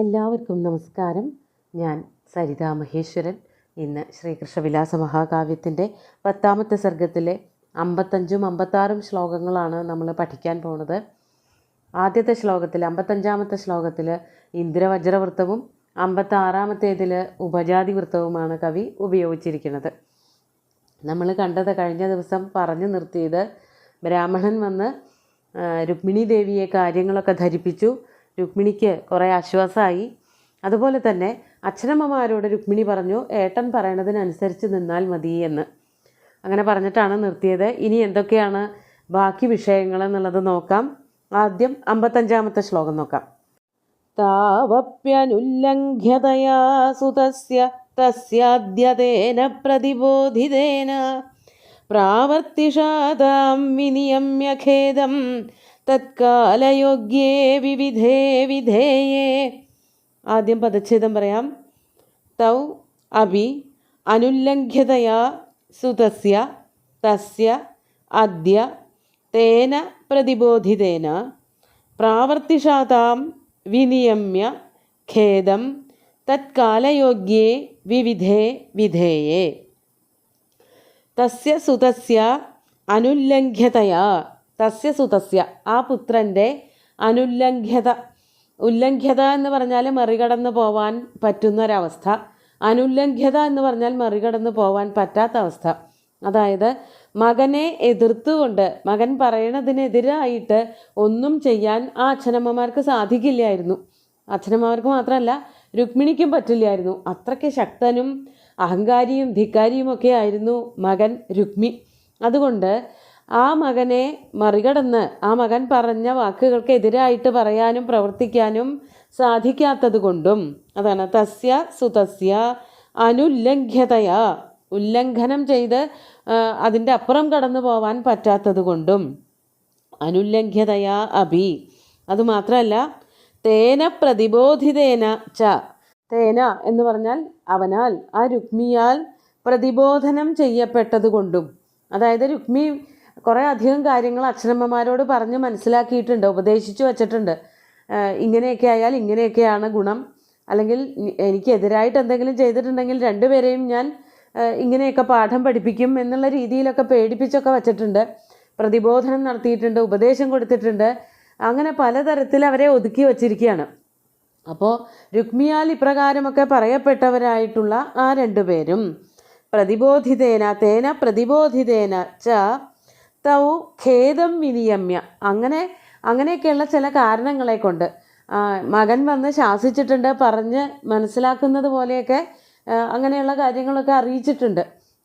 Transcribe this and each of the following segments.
എല്ലാവർക്കും നമസ്കാരം. ഞാൻ സരിത മഹേശ്വരൻ. ഇന്ന് ശ്രീകൃഷ്ണവിലാസ മഹാകാവ്യത്തിൻ്റെ 10ാമത്തെ സർഗത്തിലെ 55ഉം 56ഉം ശ്ലോകങ്ങളാണ് നമ്മൾ പഠിക്കാൻ പോകുന്നത്. ആദ്യത്തെ ശ്ലോകത്തിൽ 55ാമത്തെ ശ്ലോകത്തിൽ ഇന്ദ്രവജ്രവൃത്തവും 56ാമത്തേതിൽ ഉപജാതി വൃത്തവുമാണ് കവി ഉപയോഗിച്ചിരിക്കുന്നത്. നമ്മൾ കണ്ടത് കഴിഞ്ഞ ദിവസം പറഞ്ഞു നിർത്തിയത് ബ്രാഹ്മണൻ വന്ന് രുക്മിണി ദേവിയെ കാര്യങ്ങളൊക്കെ ധരിപ്പിച്ചു. രുക്മിണിക്ക് കുറേ ആശ്വാസമായി. അതുപോലെ തന്നെ അച്ഛനമ്മമാരോട് രുക്മിണി പറഞ്ഞു, ഏട്ടൻ പറയണതിനനുസരിച്ച് നിന്നാൽ മതി എന്ന്. അങ്ങനെ പറഞ്ഞിട്ടാണ് നിർത്തിയത്. ഇനി എന്തൊക്കെയാണ് ബാക്കി വിഷയങ്ങൾ എന്നുള്ളത് നോക്കാം. ആദ്യം 55ാമത്തെ ശ്ലോകം നോക്കാം. താവപ്യനുല്ലംഘ്യതയാ സുതസ്യ തസ്യാദ്യതേന പ്രതിബോധിതേന പ്രാവർത്തിഷാതാം വിനിയമ്യ ഖേദം തത്കാലയോഗ്യേ വിവിധേ വിധേയേ. ആദ്യം പദച്ഛേദം പറയാം. തൗ അഭി അനുല്ലംഘ്യതയാ സുതസ്യ തസ്യ അദ്യ തേന പ്രതിബോധിതേന പ്രാവർത്തിഷാതാം വിനിയമ്യ ഖേദം തത്കാലയോഗ്യേ വിവിധേ വിധേയേ. തസ്യ സുതസ്യ അനുല്ലംഘ്യതയാ, തസ്യ സുതസ്യ ആ പുത്രൻ്റെ അനുല്ലംഘ്യത. ഉല്ലംഘ്യത എന്ന് പറഞ്ഞാൽ മറികടന്ന് പോവാൻ പറ്റുന്നൊരവസ്ഥ. അനുല്ലംഘ്യത എന്ന് പറഞ്ഞാൽ മറികടന്ന് പോവാൻ പറ്റാത്ത അവസ്ഥ. അതായത് മകനെ എതിർത്തുകൊണ്ട്, മകൻ പറയണതിനെതിരായിട്ട് ഒന്നും ചെയ്യാൻ ആ അച്ഛനമ്മമാർക്ക് സാധിക്കില്ലായിരുന്നു. അച്ഛനമ്മമാർക്ക് മാത്രമല്ല, രുക്മിണിക്കും പറ്റില്ലായിരുന്നു. അത്രയ്ക്ക് ശക്തനും അഹങ്കാരിയും ധിക്കാരിയും ഒക്കെ ആയിരുന്നു മകൻ രുക്മി. അതുകൊണ്ട് ആ മകനെ മറികടന്ന് ആ മകൻ പറഞ്ഞ വാക്കുകൾക്ക് എതിരായിട്ട് പറയാനും പ്രവർത്തിക്കാനും സാധിക്കാത്തത് കൊണ്ടും, അതാണ് തസ്യ സുതസ്യ അനുല്ലംഘ്യതയാ, ഉല്ലംഘനം ചെയ്ത് അതിൻ്റെ അപ്പുറം കടന്നു പോവാൻ പറ്റാത്തത് കൊണ്ടും, അനുല്ലംഘ്യതയാ അഭി. അതുമാത്രമല്ല, തേന പ്രതിബോധിതേന ച, തേന എന്ന് പറഞ്ഞാൽ അവനാൽ, ആ രുക്മിയാൽ പ്രതിബോധനം ചെയ്യപ്പെട്ടത് കൊണ്ടും. അതായത് രുക്മി കുറേ അധികം കാര്യങ്ങൾ അച്ഛനമ്മമാരോട് പറഞ്ഞ് മനസ്സിലാക്കിയിട്ടുണ്ട്, ഉപദേശിച്ചു വച്ചിട്ടുണ്ട്. ഇങ്ങനെയൊക്കെ ആയാൽ ഇങ്ങനെയൊക്കെയാണ് ഗുണം, അല്ലെങ്കിൽ എനിക്കെതിരായിട്ട് എന്തെങ്കിലും ചെയ്തിട്ടുണ്ടെങ്കിൽ രണ്ടുപേരെയും ഞാൻ ഇങ്ങനെയൊക്കെ പാഠം പഠിപ്പിക്കും എന്നുള്ള രീതിയിലൊക്കെ പേടിപ്പിച്ചൊക്കെ വച്ചിട്ടുണ്ട്. പ്രതിബോധനം നടത്തിയിട്ടുണ്ട്, ഉപദേശം കൊടുത്തിട്ടുണ്ട്. അങ്ങനെ പലതരത്തിൽ അവരെ ഒതുക്കി വച്ചിരിക്കുകയാണ്. അപ്പോൾ രുക്മിയാൽ ഇപ്രകാരമൊക്കെ പറയപ്പെട്ടവരായിട്ടുള്ള ആ രണ്ടുപേരും പ്രതിബോധിതേന, തേന പ്രതിബോധിതേന ച തൗ ഖേദം വിനിയമ്യ, അങ്ങനെയൊക്കെയുള്ള ചില കാരണങ്ങളെ കൊണ്ട് മകൻ വന്ന് ശാസിച്ചിട്ടുണ്ട്, പറഞ്ഞ് മനസ്സിലാക്കുന്നത് പോലെയൊക്കെ അങ്ങനെയുള്ള കാര്യങ്ങളൊക്കെ അറിയിച്ചിട്ടുണ്ട്.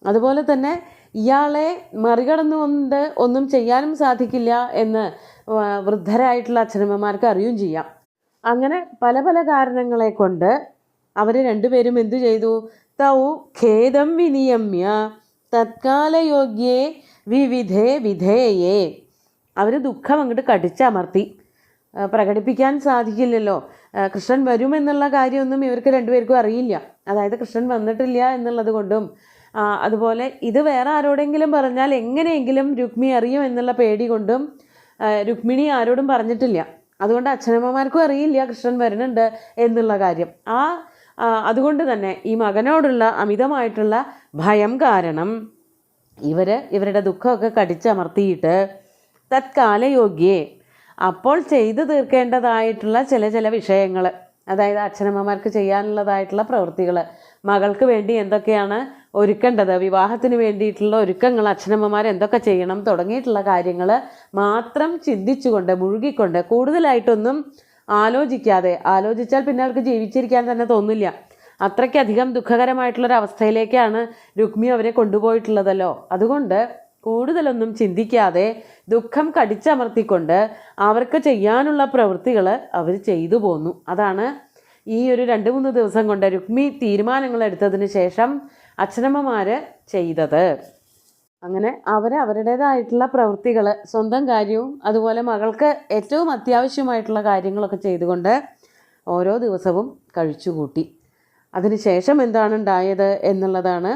അതുപോലെ തന്നെ ഇയാളെ മറികടന്നുകൊണ്ട് ഒന്നും ചെയ്യാനും സാധിക്കില്ല എന്ന് വൃദ്ധരായിട്ടുള്ള അച്ഛനമ്മമാർക്ക് അറിയുകയും ചെയ്യാം. അങ്ങനെ പല പല കാരണങ്ങളെ കൊണ്ട് അവർ രണ്ടുപേരും എന്തു ചെയ്തു? തൗ ഖേദം വിനിയമ്യ തത്കാലയോഗ്യേ വിവിധേ വിധേയേ. അവർ ദുഃഖം അങ്ങോട്ട് കടിച്ചമർത്തി. പ്രകടിപ്പിക്കാൻ സാധിക്കില്ലല്ലോ. കൃഷ്ണൻ വരുമെന്നുള്ള കാര്യമൊന്നും ഇവർക്ക് രണ്ടുപേർക്കും അറിയില്ല. അതായത് കൃഷ്ണൻ വന്നിട്ടില്ല എന്നുള്ളത് കൊണ്ടും, അതുപോലെ ഇത് വേറെ ആരോടെങ്കിലും പറഞ്ഞാൽ എങ്ങനെയെങ്കിലും രുക്മി അറിയും എന്നുള്ള പേടി കൊണ്ടും രുക്മിണി ആരോടും പറഞ്ഞിട്ടില്ല. അതുകൊണ്ട് അച്ഛനമ്മമാർക്കും അറിയില്ല കൃഷ്ണൻ വരുന്നുണ്ട് എന്നുള്ള കാര്യം. അതുകൊണ്ട് തന്നെ ഈ മകനോടുള്ള അമിതമായിട്ടുള്ള ഭയം കാരണം ഇവരുടെ ദുഃഖമൊക്കെ കടിച്ചമർത്തിയിട്ട് തത്കാലയോഗ്യേ, അപ്പോൾ ചെയ്തു തീർക്കേണ്ടതായിട്ടുള്ള ചില വിഷയങ്ങൾ, അതായത് അച്ഛനമ്മമാർക്ക് ചെയ്യാനുള്ളതായിട്ടുള്ള പ്രവൃത്തികൾ, മകൾക്ക് വേണ്ടി എന്തൊക്കെയാണ് ഒരുക്കേണ്ടത്, വിവാഹത്തിന് വേണ്ടിയിട്ടുള്ള ഒരുക്കങ്ങൾ അച്ഛനമ്മമാർ എന്തൊക്കെ ചെയ്യണം തുടങ്ങിയിട്ടുള്ള കാര്യങ്ങൾ മാത്രം ചിന്തിച്ചുകൊണ്ട് മുഴുകിക്കൊണ്ട്, കൂടുതലായിട്ടൊന്നും ആലോചിക്കാതെ, ആലോചിച്ചാൽ പിന്നെ അവർക്ക് ജീവിച്ചിരിക്കാൻ തന്നെ തോന്നില്ല. അത്രയ്ക്കധികം ദുഃഖകരമായിട്ടുള്ളൊരവസ്ഥയിലേക്കാണ് രുക്മി അവരെ കൊണ്ടുപോയിട്ടുള്ളതല്ലോ. അതുകൊണ്ട് കൂടുതലൊന്നും ചിന്തിക്കാതെ ദുഃഖം കടിച്ചമർത്തിക്കൊണ്ട് അവർക്ക് ചെയ്യാനുള്ള പ്രവൃത്തികൾ അവർ ചെയ്തു പോന്നു. അതാണ് ഈ ഒരു 2-3 ദിവസം കൊണ്ട് രുക്മി തീരുമാനങ്ങൾ എടുത്തതിന് ശേഷം അച്ഛനമ്മമാർ ചെയ്തത്. അങ്ങനെ അവരുടേതായിട്ടുള്ള പ്രവൃത്തികൾ, സ്വന്തം കാര്യവും അതുപോലെ മകൾക്ക് ഏറ്റവും അത്യാവശ്യമായിട്ടുള്ള കാര്യങ്ങളൊക്കെ ചെയ്തുകൊണ്ട് ഓരോ ദിവസവും കഴിച്ചുകൂട്ടി. അതിനുശേഷം എന്താണ് ഉണ്ടായത് എന്നുള്ളതാണ്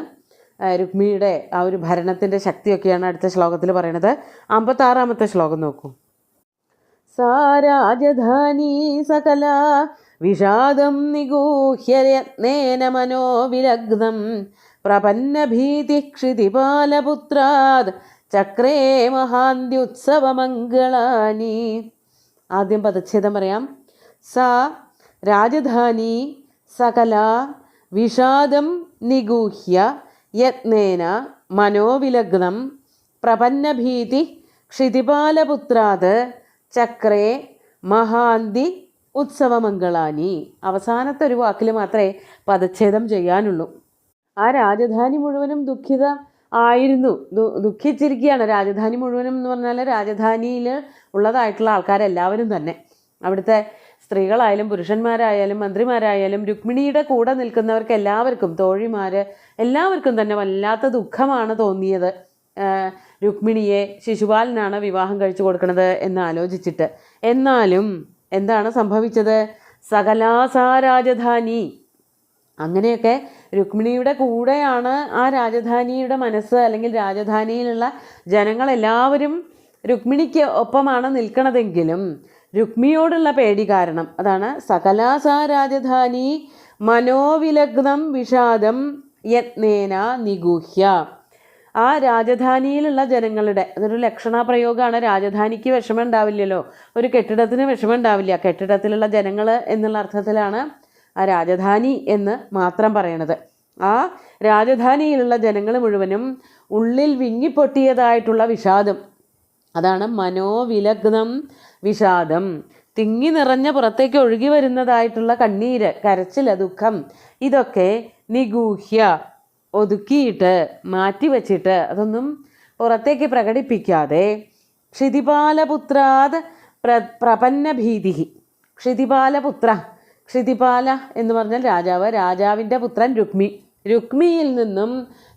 രുക്മിണിയുടെ ആ ഒരു ഭരണത്തിൻ്റെ ശക്തിയൊക്കെയാണ് അടുത്ത ശ്ലോകത്തിൽ പറയണത്. 56ാമത്തെ ശ്ലോകം നോക്കൂ. सा राजधानी सकला വിഷാദം നിഗൂഹ്യയത്നേന മനോവിലഗ്നം പ്രപന്നഭീതി ക്ഷിതിപാലപുത്രാത് ചക്രേ മഹാന്ത്യുത്സവമംഗളാനി. ആദ്യം പദച്ഛേദം പറയാം. സാ രാജധാനി സകല വിഷാദം നിഗൂഹ്യ യത്നേന മനോവിലഗ്നം പ്രപന്നഭീതി ക്ഷിതിപാലപുത്രാത് ചക്രേ മഹാന്തി ഉത്സവമംഗളാനി. അവസാനത്തെ ഒരു വാക്കിൽ മാത്രമേ പദച്ഛേദം ചെയ്യാനുള്ളൂ. ആ രാജധാനി മുഴുവനും ആയിരുന്നു, ദുഃഖിച്ചിരിക്കുകയാണ്. രാജധാനി മുഴുവനും എന്ന് പറഞ്ഞാൽ രാജധാനിയിൽ ഉള്ളതായിട്ടുള്ള ആൾക്കാരെല്ലാവരും തന്നെ, അവിടുത്തെ സ്ത്രീകളായാലും പുരുഷന്മാരായാലും മന്ത്രിമാരായാലും രുക്മിണിയുടെ കൂടെ നിൽക്കുന്നവർക്ക് എല്ലാവർക്കും, തോഴിമാർ എല്ലാവർക്കും തന്നെ വല്ലാത്ത ദുഃഖമാണ് തോന്നിയത്. രുക്മിണിയെ ശിശുപാലനാണ് വിവാഹം കഴിച്ചു കൊടുക്കുന്നത് എന്ന് ആലോചിച്ചിട്ട്. എന്നാലും എന്താണ് സംഭവിച്ചത്? സകലാസാ രാജധാനി, അങ്ങനെയൊക്കെ രുക്മിണിയുടെ കൂടെയാണ് ആ രാജധാനിയുടെ മനസ്സ്, അല്ലെങ്കിൽ രാജധാനിയിലുള്ള ജനങ്ങളെല്ലാവരും രുക്മിണിക്ക് ഒപ്പമാണ് നിൽക്കണതെങ്കിലും രുക്മിയോടുള്ള പേടി കാരണം, അതാണ് സകലാസാ രാജധാനി മനോവിലഗ്നം വിഷാദം യത്നേന നിഗൂഹ്യ. ആ രാജധാനിയിലുള്ള ജനങ്ങളുടെ, അതൊരു ലക്ഷണപ്രയോഗമാണ്. രാജധാനിക്ക് വിഷമം ഉണ്ടാവില്ലല്ലോ, ഒരു കെട്ടിടത്തിന് വിഷമം ഉണ്ടാവില്ല. കെട്ടിടത്തിലുള്ള ജനങ്ങൾ എന്നുള്ള അർത്ഥത്തിലാണ് ആ രാജധാനി എന്ന് മാത്രം പറയണത്. ആ രാജധാനിയിലുള്ള ജനങ്ങൾ മുഴുവനും ഉള്ളിൽ വിങ്ങിപ്പൊട്ടിയതായിട്ടുള്ള വിഷാദം, അതാണ് മനോവിലഗ്നം വിഷാദം. തിങ്ങി നിറഞ്ഞ പുറത്തേക്ക് ഒഴുകി വരുന്നതായിട്ടുള്ള കണ്ണീര്, കരച്ചിൽ, ദുഃഖം, ഇതൊക്കെ നിഗൂഹ്യ ഒതുക്കിയിട്ട് മാറ്റിവെച്ചിട്ട് അതൊന്നും പുറത്തേക്ക് പ്രകടിപ്പിക്കാതെ ക്ഷിതിപാലപുത്രാത് പ്രപന്നഭീതി. ക്ഷിതിപാലപുത്ര, ക്ഷിതിപാല എന്ന് പറഞ്ഞാൽ രാജാവ്, രാജാവിൻ്റെ പുത്രൻ രുക്മിയിൽ നിന്നും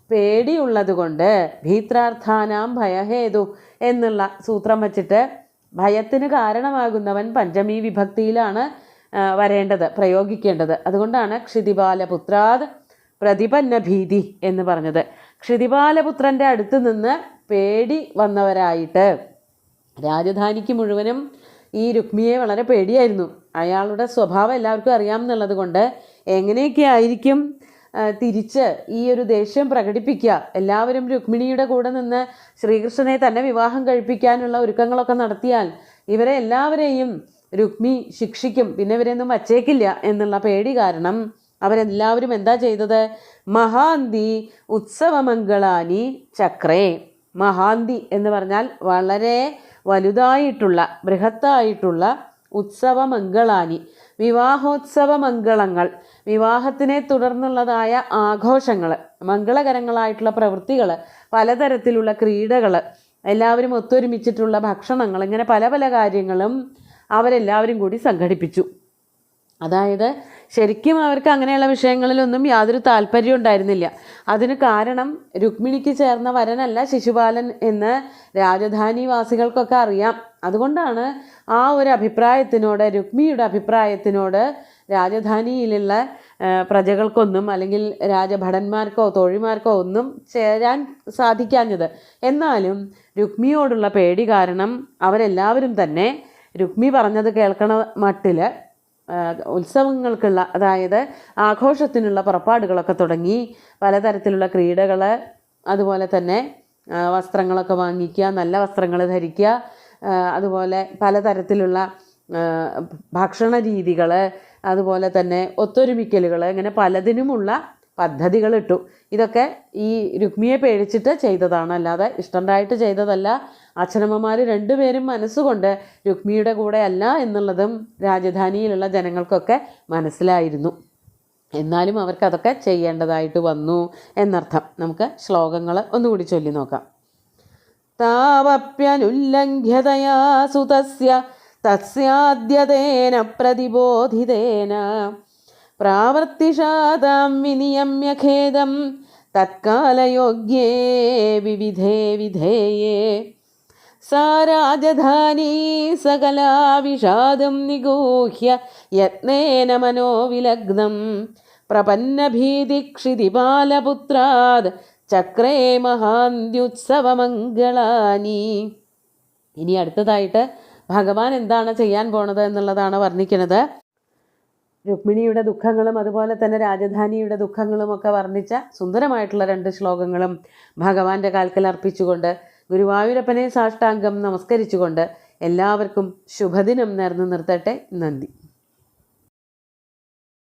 പേടിയുള്ളത് കൊണ്ട് ഭീത്രാർത്ഥാനാം ഭയഹേതു എന്നുള്ള സൂത്രം വച്ചിട്ട് ഭയത്തിന് കാരണമാകുന്നവൻ പഞ്ചമി വിഭക്തിയിലാണ് വരേണ്ടത്, പ്രയോഗിക്കേണ്ടത്. അതുകൊണ്ടാണ് ക്ഷിതിപാലപുത്രാത് പ്രതിപന്നഭീതി എന്ന് പറഞ്ഞത്. ക്ഷിതിപാലപുത്രൻ്റെ അടുത്ത് നിന്ന് പേടി വന്നവരായിട്ട്, രാജധാനിക്ക് മുഴുവനും ഈ രുക്മിയെ വളരെ പേടിയായിരുന്നു. അയാളുടെ സ്വഭാവം എല്ലാവർക്കും അറിയാമെന്നുള്ളത് കൊണ്ട് എങ്ങനെയൊക്കെ ആയിരിക്കും തിരിച്ച് ഈ ഒരു ദേഷ്യം പ്രകടിപ്പിക്കുക. എല്ലാവരും രുക്മിണിയുടെ കൂടെ നിന്ന് ശ്രീകൃഷ്ണനെ തന്നെ വിവാഹം കഴിപ്പിക്കാനുള്ള ഒരുക്കങ്ങളൊക്കെ നടത്തിയാൽ ഇവരെ എല്ലാവരെയും രുക്മി ശിക്ഷിക്കും, പിന്നെ ഇവരെയൊന്നും വച്ചേക്കില്ല എന്നുള്ള പേടി കാരണം അവരെല്ലാവരും എന്താ ചെയ്തത്? മഹാന്തി ഉത്സവമംഗളാനി ചക്രേ. മഹാന്തി എന്ന് പറഞ്ഞാൽ വളരെ വലുതായിട്ടുള്ള, ബൃഹത്തായിട്ടുള്ള ഉത്സവമംഗളാനി, വിവാഹോത്സവ മംഗളങ്ങൾ, വിവാഹത്തിനെ തുടർന്നുള്ളതായ ആഘോഷങ്ങൾ, മംഗളകരങ്ങളായിട്ടുള്ള പ്രവൃത്തികൾ, പലതരത്തിലുള്ള ക്രീഡകൾ, എല്ലാവരും ഒത്തൊരുമിച്ചിട്ടുള്ള ഭക്ഷണങ്ങൾ, ഇങ്ങനെ പല പല കാര്യങ്ങളും അവരെല്ലാവരും കൂടി സംഘടിപ്പിച്ചു. അതായത് ശരിക്കും അവർക്ക് അങ്ങനെയുള്ള വിഷയങ്ങളിലൊന്നും യാതൊരു താല്പര്യം ഉണ്ടായിരുന്നില്ല. അതിന് കാരണം രുക്മിണിക്ക് ചേർന്ന വരനല്ല ശിശുപാലൻ എന്ന് രാജധാനിവാസികൾക്കൊക്കെ അറിയാം. അതുകൊണ്ടാണ് ആ ഒരു അഭിപ്രായത്തിനോട്, രുക്മിയുടെ അഭിപ്രായത്തിനോട് രാജധാനിയിലുള്ള പ്രജകൾക്കൊന്നും അല്ലെങ്കിൽ രാജഭടന്മാർക്കോ തോഴിമാർക്കോ ഒന്നും ചേരാൻ സാധിക്കാഞ്ഞത്. എന്നാലും രുക്മിയോടുള്ള പേടി കാരണം അവരെല്ലാവരും തന്നെ രുക്മി പറഞ്ഞത് കേൾക്കണ മട്ടിൽ ഉത്സവങ്ങൾക്കുള്ള, അതായത് ആഘോഷത്തിനുള്ള പുറപ്പാടുകളൊക്കെ തുടങ്ങി. പലതരത്തിലുള്ള ക്രീഡകൾ, അതുപോലെ തന്നെ വസ്ത്രങ്ങളൊക്കെ വാങ്ങിക്കുക, നല്ല വസ്ത്രങ്ങൾ ധരിക്കുക, അതുപോലെ പലതരത്തിലുള്ള ഭക്ഷണ രീതികൾ, അതുപോലെ തന്നെ ഒത്തൊരുമിക്കലുകൾ, ഇങ്ങനെ പലതിനുമുള്ള പദ്ധതികളിട്ടു. ഇതൊക്കെ ഈ രുക്മിയെ പേടിച്ചിട്ട് ചെയ്തതാണ്, അല്ലാതെ ഇഷ്ടണ്ടായിട്ട് ചെയ്തതല്ല. അച്ഛനമ്മമാർ രണ്ടുപേരും മനസ്സുകൊണ്ട് രുക്മിയുടെ കൂടെ അല്ല എന്നുള്ളതും രാജധാനിയിലുള്ള ജനങ്ങൾക്കൊക്കെ മനസ്സിലായിരുന്നു. എന്നാലും അവർക്കതൊക്കെ ചെയ്യേണ്ടതായിട്ട് വന്നു എന്നർത്ഥം. നമുക്ക് ശ്ലോകങ്ങൾ ഒന്നുകൂടി ചൊല്ലി നോക്കാം. താവപ്യനുല്ലംഘ്യതയാ സുതസ്യ തസ്യാദ്യതേന പ്രതിബോധിതേന പ്രാവർത്തിഷാതാം വിനിയമ്യ ഖേദം തത്കാലയോഗ്യേ വിവിധേ വിധേയേ സാ രാജധാനി സകലാ വിഷാദം നിഗൂഹ്യ യത്നേന മനോവിലഗ്നം പ്രപന്നഭീതിക്ഷിതിപാലപുത്രാത് ചക്രേ മഹാന്ത്യുത്സവമംഗളാനി. ഇനി അടുത്തതായിട്ട് ഭഗവാൻ എന്താണ് ചെയ്യാൻ പോണത് എന്നുള്ളതാണ് വർണ്ണിക്കുന്നത്. രുക്മിണിയുടെ ദുഃഖങ്ങളും അതുപോലെ തന്നെ രാജധാനിയുടെ ദുഃഖങ്ങളും ഒക്കെ വർണ്ണിച്ച സുന്ദരമായിട്ടുള്ള 2 ശ്ലോകങ്ങളും ഭഗവാന്റെ കാൽക്കൽ അർപ്പിച്ചുകൊണ്ട് ഗുരുവായൂരപ്പനെ സാഷ്ടാംഗം നമസ്കരിച്ചുകൊണ്ട് എല്ലാവർക്കും ശുഭദിനം നേർന്നു നിർത്തട്ടെ. നന്ദി.